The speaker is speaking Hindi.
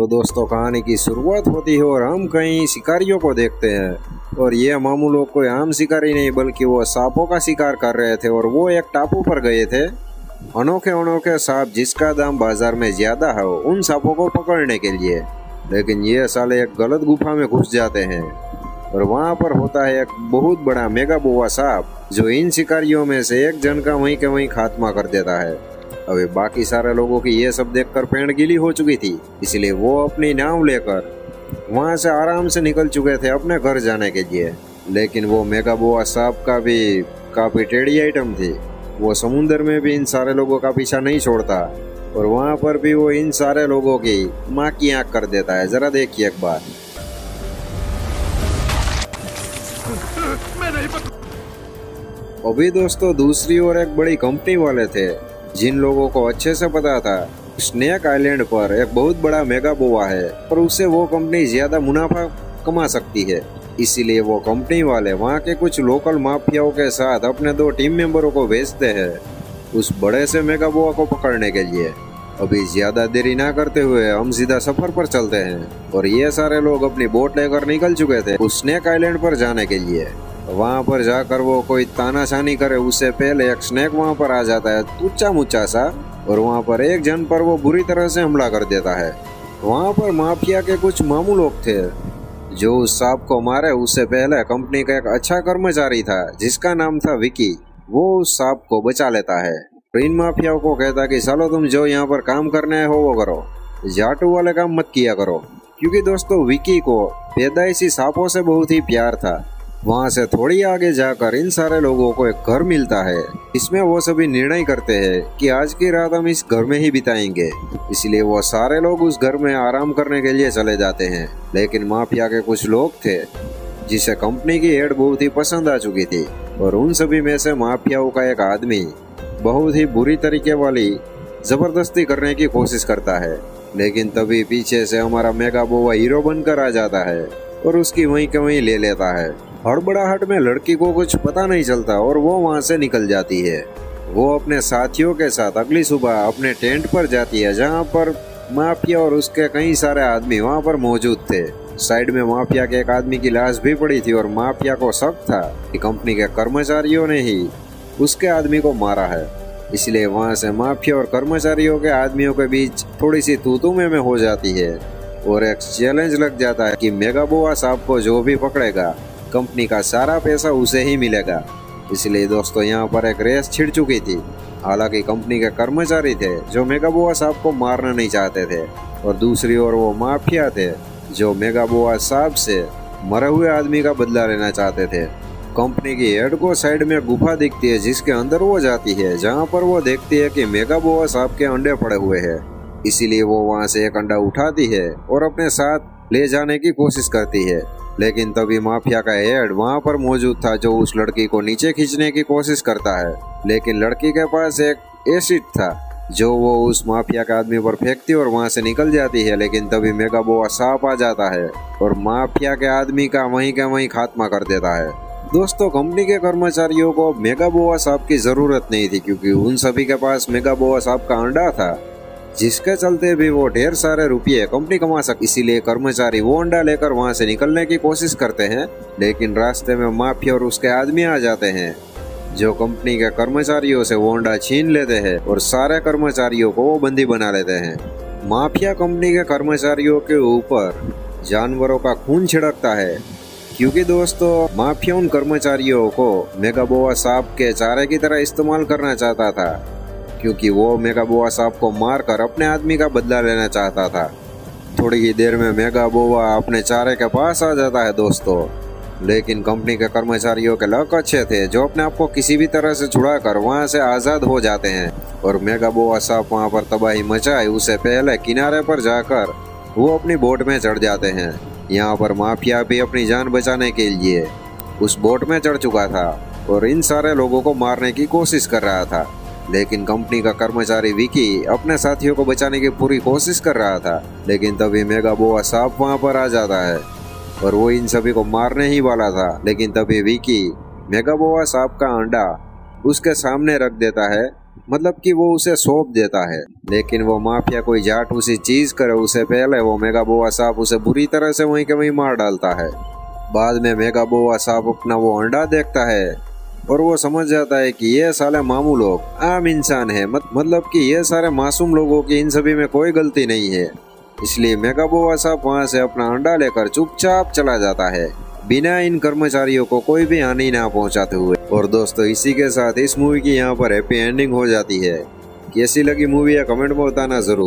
दोस्तों कहानी की शुरुआत होती है और हम कई शिकारियों को देखते हैं और ये मामू लोग कोई आम शिकारी नहीं बल्कि वो सांपों का शिकार कर रहे थे और वो एक टापू पर गए थे। अनोखे अनोखे सांप जिसका दाम बाजार में ज्यादा है उन सांपों को पकड़ने के लिए, लेकिन ये साले एक गलत गुफा में घुस जाते हैं और वहाँ पर होता है एक बहुत बड़ा मेगा बोआ सांप जो इन शिकारियों में से एक जन का वहीं के वहीं खात्मा कर देता है। अभी बाकी सारे लोगों की ये सब देखकर पेड़ गीली हो चुकी थी, इसलिए वो अपनी नाव लेकर वहां से आराम से निकल चुके थे अपने घर जाने के लिए। लेकिन वो मेगा बोआ सांप का भी काफी टेढ़ी आइटम थी। वो समुद्र में भी इन सारे लोगों का पीछा नहीं छोड़ता और वहां पर भी वो इन सारे लोगों की माँ की आंख कर देता है। जरा देखिए एक बार। अभी दोस्तों दूसरी ओर एक बड़ी कंपनी वाले थे जिन लोगों को अच्छे से पता था स्नेक आइलैंड पर एक बहुत बड़ा मेगा बोआ है और उससे वो कंपनी ज्यादा मुनाफा कमा सकती है। इसीलिए वो कंपनी वाले वहाँ के कुछ लोकल माफियाओं के साथ अपने 2 टीम मेंबरों को भेजते हैं उस बड़े से मेगा बोआ को पकड़ने के लिए। अभी ज्यादा देरी ना करते हुए हम सीधा सफर पर चलते हैं और ये सारे लोग अपनी बोट लेकर निकल चुके थे उस स्नेक आइलैंड पर जाने के लिए। वहाँ पर जाकर वो कोई तानाशानी करे उससे पहले एक स्नेक वहाँ पर आ जाता है तुच्चा मुच्चा सा और वहाँ पर एक जन पर वो बुरी तरह से हमला कर देता है। वहाँ पर माफिया के कुछ मामू लोग थे जो उस सांप को मारे उससे पहले कंपनी का एक अच्छा कर्मचारी था जिसका नाम था विकी। वो उस सांप को बचा लेता है। इन माफियाओं को कहता कि चलो तुम जो यहाँ पर काम करने हो वो करो, जाटू वाले काम मत किया करो, क्योंकि दोस्तों विकी को पैदाइशी सांपों से बहुत ही प्यार था। वहाँ से थोड़ी आगे जाकर इन सारे लोगों को एक घर मिलता है। इसमें वो सभी निर्णय करते हैं कि आज की रात हम इस घर में ही बिताएंगे। इसलिए वो सारे लोग उस घर में आराम करने के लिए चले जाते हैं। लेकिन माफिया के कुछ लोग थे जिसे कंपनी की हेड बहुत ही पसंद आ चुकी थी और उन सभी में से माफियाओं का एक आदमी बहुत ही बुरी तरीके वाली जबरदस्ती करने की कोशिश करता है। लेकिन तभी पीछे से हमारा मेगा बोआ हीरो बनकर आ जाता है और उसकी वहीं के वहीं ले लेता है। हड़बड़ाहट में लड़की को कुछ पता नहीं चलता और वो वहाँ से निकल जाती है। वो अपने साथियों के साथ अगली सुबह अपने टेंट पर जाती है जहाँ पर माफिया और उसके कई सारे आदमी वहाँ पर मौजूद थे। साइड में माफिया के एक आदमी की लाश भी पड़ी थी और माफिया को शक था कि कंपनी के कर्मचारियों ने ही उसके आदमी को मारा है। इसलिए वहाँ से माफिया और कर्मचारियों के आदमियों के बीच थोड़ी सी तू-तू में हो जाती है और एक चैलेंज लग जाता है कि मेगा बोआ सांप को जो भी पकड़ेगा कंपनी का सारा पैसा उसे ही मिलेगा। इसलिए दोस्तों यहाँ पर एक रेस छिड़ चुकी थी। हालांकि कंपनी के कर्मचारी थे जो मेगा बोआ सांप को मारना नहीं चाहते थे और दूसरी ओर वो माफिया थे जो मेगा बोआ सांप से मरे हुए आदमी का बदला लेना चाहते थे। कंपनी की हेड को साइड में गुफा दिखती है जिसके अंदर वो जाती है जहाँ पर वो देखती है कि मेगा बोआ सांप के अंडे पड़े हुए हैं। इसीलिए वो वहाँ से एक अंडा उठाती है और अपने साथ ले जाने की कोशिश करती है। लेकिन तभी माफिया का हेड वहाँ पर मौजूद था जो उस लड़की को नीचे खींचने की कोशिश करता है। लेकिन लड़की के पास एक एसिड था जो वो उस माफिया के आदमी पर फेंकती और वहाँ से निकल जाती है। लेकिन तभी मेगा बोआ सांप आ जाता है और माफिया के आदमी का वहीं का वहीं खात्मा कर देता है। दोस्तों कंपनी के कर्मचारियों को मेगा बोआ सांप की जरूरत नहीं थी क्योंकि उन सभी के पास मेगा बोआ सांप का अंडा था जिसके चलते भी वो ढेर सारे रुपये कंपनी कमा सकती। इसीलिए कर्मचारी वो अंडा लेकर वहाँ से निकलने की कोशिश करते हैं। लेकिन रास्ते में माफिया और उसके आदमी आ जाते हैं जो कंपनी के कर्मचारियों से वो अंडा छीन लेते हैं और सारे कर्मचारियों को वो बंदी बना लेते हैं। माफिया कंपनी के कर्मचारियों के ऊपर जानवरों का खून छिड़कता है क्योंकि दोस्तों माफिया उन कर्मचारियों को मेगा बोआ सांप के चारे की तरह इस्तेमाल करना चाहता था क्योंकि वो मेगा बोआ सांप को मारकर अपने आदमी का बदला लेना चाहता था। थोड़ी ही देर में मेगा बोआ अपने चारे के पास आ जाता है दोस्तों। लेकिन कंपनी के कर्मचारियों के लक अच्छे थे जो अपने आप को किसी भी तरह से छुड़ाकर वहां से आजाद हो जाते हैं और मेगा बोआ सांप वहां पर तबाही मचाए उससे पहले किनारे पर जाकर वो अपनी बोट में चढ़ जाते हैं। यहाँ पर माफिया भी अपनी जान बचाने के लिए उस बोट में चढ़ चुका था और इन सारे लोगों को मारने की कोशिश कर रहा था। लेकिन कंपनी का कर्मचारी विकी अपने साथियों को बचाने की पूरी कोशिश कर रहा था। लेकिन तभी मेगा बोआ सांप वहां पर आ जाता है और वो इन सभी को मारने ही वाला था। लेकिन तभी विकी मेगा बोआ सांप का अंडा उसके सामने रख देता है मतलब कि वो उसे सौंप देता है। लेकिन वो माफिया कोई जाट उसी चीज करे उससे पहले वो मेगा बोआ सांप उसे बुरी तरह से वहीं के वहीं मार डालता है। बाद में मेगा बोआ सांप अपना वो अंडा देखता है और वो समझ जाता है कि ये साले मामू लोग आम इंसान है, मतलब कि ये सारे मासूम लोगों की इन सभी में कोई गलती नहीं है। इसलिए मेगा बोआ सांप वहाँ से अपना अंडा लेकर चुपचाप चला जाता है, बिना इन कर्मचारियों को कोई भी हानि ना पहुंचाते हुए। और दोस्तों इसी के साथ इस मूवी की यहाँ पर हैप्पी एंडिंग हो जाती है। कैसी लगी मूवी या कमेंट में बताना जरूर।